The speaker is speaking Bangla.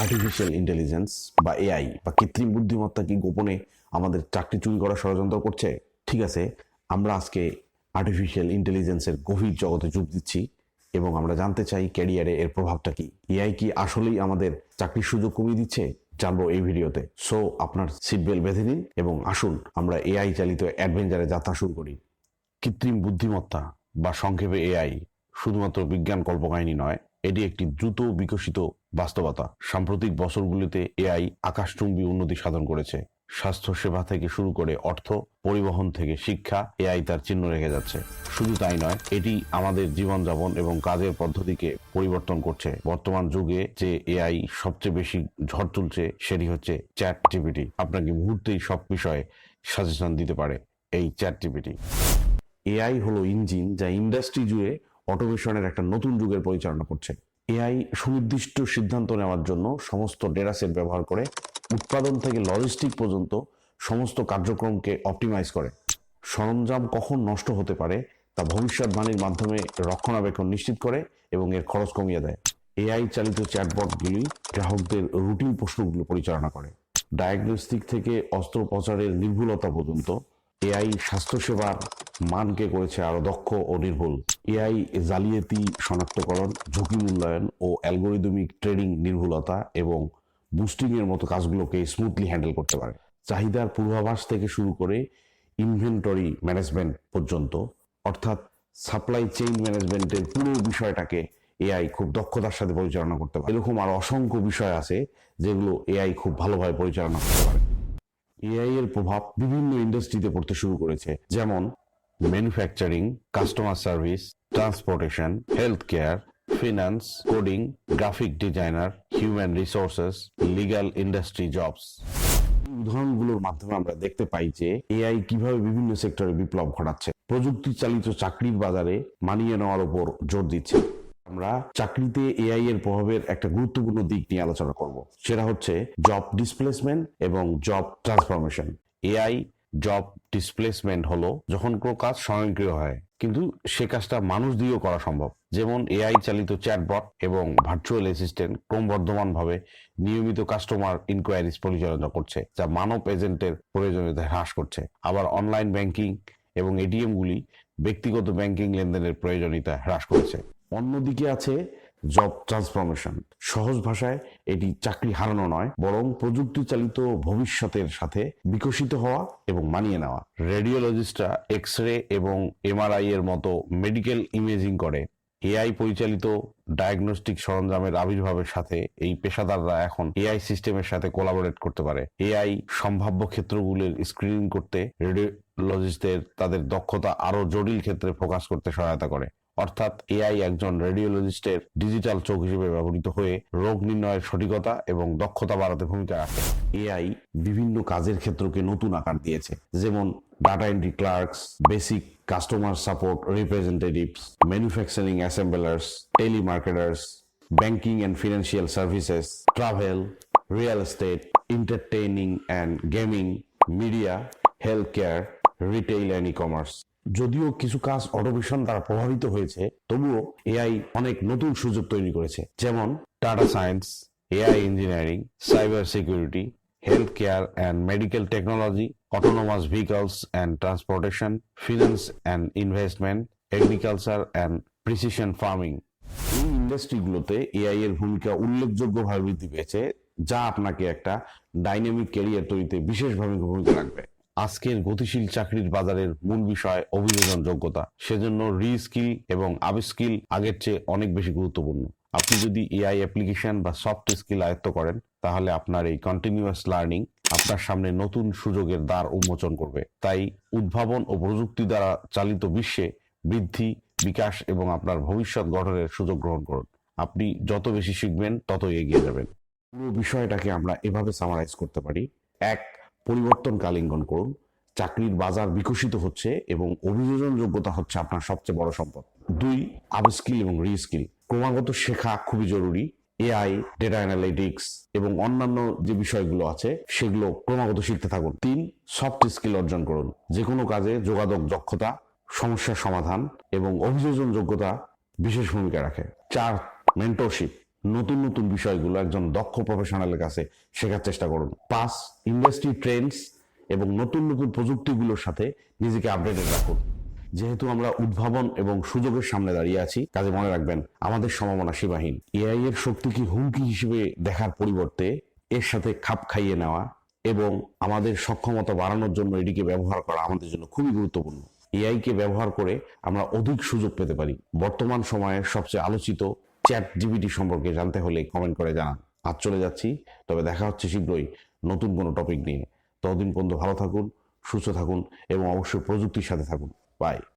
আর্টিফিশিয়াল ইন্টেলিজেন্স বা এআই বা কৃত্রিম বুদ্ধিমত্তা কি গোপনে আমাদের চাকরি চুরি করার ষড়যন্ত্র করছে? ঠিক আছে, আমরা আজকে আর্টিফিশিয়াল ইন্টেলিজেন্সের গভীর জগতে যোগ দিচ্ছি এবং আমরা জানতে চাই ক্যারিয়ারে এর প্রভাবটা কি। এআই কি আসলেই আমাদের চাকরির সুযোগ কমিয়ে দিচ্ছে? জানবো এই ভিডিওতে। সো আপনার সিট বেল্ট বেঁধে নিন এবং আসুন আমরা এআই চালিত অ্যাডভেঞ্চারে যাত্রা শুরু করি। কৃত্রিম বুদ্ধিমত্তা বা সংক্ষেপে এআই শুধুমাত্র বিজ্ঞান কল্পকাহিনী নয়, এটি একটি দ্রুত বিকশিত বাস্তবতা। সাম্প্রতিক বছরগুলিতে এআই আকাশচুম্বী উন্নতি সাধন করেছে। স্বাস্থ্যসেবা থেকে শুরু করে অর্থ, পরিবহন থেকে শিক্ষা, এআই তার চিহ্ন রেখে যাচ্ছে। শুধু তাই নয়, এটি আমাদের জীবনযাপন এবং কাজের পদ্ধতিকে পরিবর্তন করছে। বর্তমান যুগে যে এআই সবচেয়ে বেশি ঝড় তুলছে সেটি হচ্ছে চ্যাট জিপিটি। আপনাকে মুহূর্তেই সব বিষয়ে সাজেশন দিতে পারে এই চ্যাট জিপিটি। এআই হলো ইঞ্জিন যা ইন্ডাস্ট্রি জুড়ে অটোমেশনের একটা নতুন যুগের পরিচালনা করছে। এআই সুনির্দিষ্ট সিদ্ধান্ত নেওয়ার জন্য সমস্ত ডেটা সেট ব্যবহার করে উৎপাদন থেকে লজিস্টিক পর্যন্ত সমস্ত কার্যক্রমকে অপটিমাইজ করে। সরঞ্জাম কখন নষ্ট হতে পারে তা ভবিষ্যৎবাণীর মাধ্যমে রক্ষণাবেক্ষণ নিশ্চিত করে এবং এর খরচ কমিয়ে দেয়। এআই চালিত চ্যাটবটগুলি গ্রাহকদের রুটিন প্রশ্নগুলো পরিচালনা করে। ডায়াগনস্টিক থেকে অস্ত্রোপচারের নির্ভুলতা পর্যন্ত এআই স্বাস্থ্যসেবার মানকে করেছে আরো দক্ষ ও নির্ভুল। এআই জালিয়াতি শনাক্তকরণ, ঝুঁকি মূল্যায়ন ও অ্যালগোরিদমিক ট্রেডিং নির্ভুলতা এবং বুস্টিং এর মতো কাজগুলোকে স্মুথলি হ্যান্ডেল করতে পারে। চাহিদার পূর্বাভাস থেকে শুরু করে ইনভেন্টরি ম্যানেজমেন্ট পর্যন্ত, অর্থাৎ সাপ্লাই চেইন ম্যানেজমেন্টের পুরো বিষয়টাকে এআই খুব দক্ষতার সাথে পরিচালনা করতে পারে। এরকম আরো অসংখ্য বিষয় আছে যেগুলো এআই খুব ভালোভাবে পরিচালনা করতে পারে। এআই এর প্রভাব বিভিন্ন ইন্ডাস্ট্রিতে পড়তে শুরু করেছে, যেমন manufacturing, customer service, transportation, health care, finance, coding, graphic designer, human resources, legal industry jobs. উদাহরণগুলোর মাধ্যমে আমরা দেখতে পাই যে এআই কিভাবে বিভিন্ন সেক্টরে বিপ্লব ঘটাচ্ছে, প্রযুক্তি চালিত চাকরির বাজারে মানিয়ে নেওয়ার উপর জোর দিচ্ছে। আমরা চাকরিতে এআই এর প্রভাবের একটা গুরুত্বপূর্ণ দিক নিয়ে আলোচনা করব, সেটা হচ্ছে জব ডিসপ্লেসমেন্ট এবং job transformation. AI job displacement হলো যখন কোনো কাজ স্বয়ংক্রিয় হয় কিন্তু সে কাজটা মানুষ দিয়েও করা সম্ভব। যেমন এআই চালিত চ্যাটবট এবং ভার্চুয়াল অ্যাসিস্ট্যান্ট ক্রমবর্ধমানভাবে নিয়মিত কাস্টমার ইনকোয়ারিজ পরিচালনা করছে, যা মানব এজেন্টের প্রয়োজনীয়তা হ্রাস করছে। আবার অনলাইন ব্যাংকিং এবং এটিএম গুলি ব্যক্তিগত ব্যাংকিং লেনদেনের প্রয়োজনীয়তা হ্রাস করেছে। অন্যদিকে আছে জব ট্রান্সফরমেশন। সহজ ভাষায় এটি চাকরি হারানো নয়, বরং প্রযুক্তি চালিত ভবিষ্যতের সাথে বিকশিত হওয়া এবং মানিয়ে নেওয়া। রেডিওলজিস্টরা এক্স রে এবং এমআরআই এর মতো মেডিকেল ইমেজিং করে। এআই পরিচালিত ডায়াগনস্টিক সরঞ্জামের আবির্ভাবের সাথে এই পেশাদাররা এখন এআই সিস্টেমের সাথে কোলাবোরেট করতে পারে। এআই সম্ভাব্য ক্ষেত্রগুলির স্ক্রিনিং করতে রেডিওলজিস্টদের তাদের দক্ষতা আরো জটিল ক্ষেত্রে ফোকাস করতে সহায়তা করে। অর্থাৎ এআই একজন রেডিওলজিস্টের ডিজিটাল চোখ হিসেবে ব্যবহৃত হয়ে রোগ নির্ণয়ের সঠিকতা এবং দক্ষতা বাড়াতে ভূমিকা রাখে। এআই বিভিন্ন কাজের ক্ষেত্রকে নতুন আকার দিয়েছে, যেমন data entry clerks, basic customer support representatives, manufacturing assemblers, telemarketers, banking and financial services, travel, real estate, entertaining and gaming, media, health care, retail and e commerce. যদিও কিছু কাজ অটোমেশন দ্বারা প্রভাবিত হয়েছে, তবুও এআই অনেক নতুন সুযোগ তৈরি করেছে, যেমন data science, AI engineering, cyber security, health care and medical technology, autonomous vehicles and transportation, finance and investment, agriculture and precision farming. এই ইন্ডাস্ট্রিগুলোতে এআই এর ভূমিকা উল্লেখযোগ্যভাবে বৃদ্ধি পেয়েছে, যা আপনাকে একটা ডাইনামিক ক্যারিয়ার তৈরিতে বিশেষভাবে ভূমিকা রাখবে। আজকের গতিশীল চাকরির বাজারের মূল বিষয় অভিযোজন যোগ্যতা। সেজন্য রিস্কিল এবং আপস্কিল আগের চেয়ে অনেক বেশি গুরুত্বপূর্ণ। আপনি যদি এআই অ্যাপ্লিকেশন বা সফট স্কিল আয়ত্ত করেন, তাহলে আপনার এই কন্টিনিউয়াস লার্নিং আপনার সামনে নতুন সুযোগের দ্বার উন্মোচন করবে। তাই উদ্ভাবন ও প্রযুক্তি দ্বারা চালিত বিশ্বে বৃদ্ধি, বিকাশ এবং আপনার ভবিষ্যৎ গঠনের সুযোগ গ্রহণ করুন। আপনি যত বেশি শিখবেন ততই এগিয়ে যাবেন। পুরো বিষয়টাকে আমরা এভাবে সামারাইজ করতে পারি: এক, পরিবর্তনকে আলিঙ্গন করুন। চাকরির বাজার বিকশিত হচ্ছে এবং অভিযোজন যোগ্যতা হচ্ছে আপনার সবচেয়ে বড় সম্পদ। দুই, আপস্কিল এবং রিস্কিল। ক্রমাগত শেখা খুবই জরুরি। এআই, ডেটা অ্যানালিটিক্স এবং অন্যান্য যে বিষয়গুলো আছে সেগুলো ক্রমাগত শিখতে থাকুন। তিন, সফট স্কিল অর্জন করুন। যে কোনো কাজে যোগাযোগ দক্ষতা, সমস্যার সমাধান এবং অভিযোজন যোগ্যতা বিশেষ ভূমিকা রাখে। চার, মেন্টরশিপ। নতুন নতুন বিষয়গুলো একজন দক্ষ প্রফেশনালের কাছে শেখার চেষ্টা করুন। 5, ইন্ডাস্ট্রি ট্রেন্ডস এবং নতুন নতুন প্রযুক্তিগুলোর সাথে নিজেকে আপডেটেড রাখুন। যেহেতু আমরা উদ্ভাবন এবং সুযোগের সামনে দাঁড়িয়ে আছি, কাজে মনে রাখবেন আমাদের সম্ভাবনা সীমাহীন। এআই এর শক্তিকে হুমকি হিসেবে দেখার পরিবর্তে এর সাথে খাপ খাইয়ে নেওয়া এবং আমাদের সক্ষমতা বাড়ানোর জন্য এটিকে ব্যবহার করা আমাদের জন্য খুবই গুরুত্বপূর্ণ। এআই কে ব্যবহার করে আমরা অধিক সুযোগ পেতে পারি। বর্তমান সময়ের সবচেয়ে আলোচিত চ্যাট জিপিটি সম্পর্কে জানতে হলে কমেন্ট করে জানান। আজ চলে যাচ্ছি, তবে দেখা হচ্ছে শীঘ্রই নতুন কোনো টপিক নিয়ে। ততদিন পর্যন্ত ভালো থাকুন, সুস্থ থাকুন এবং অবশ্যই প্রযুক্তির সাথে থাকুন। বাই।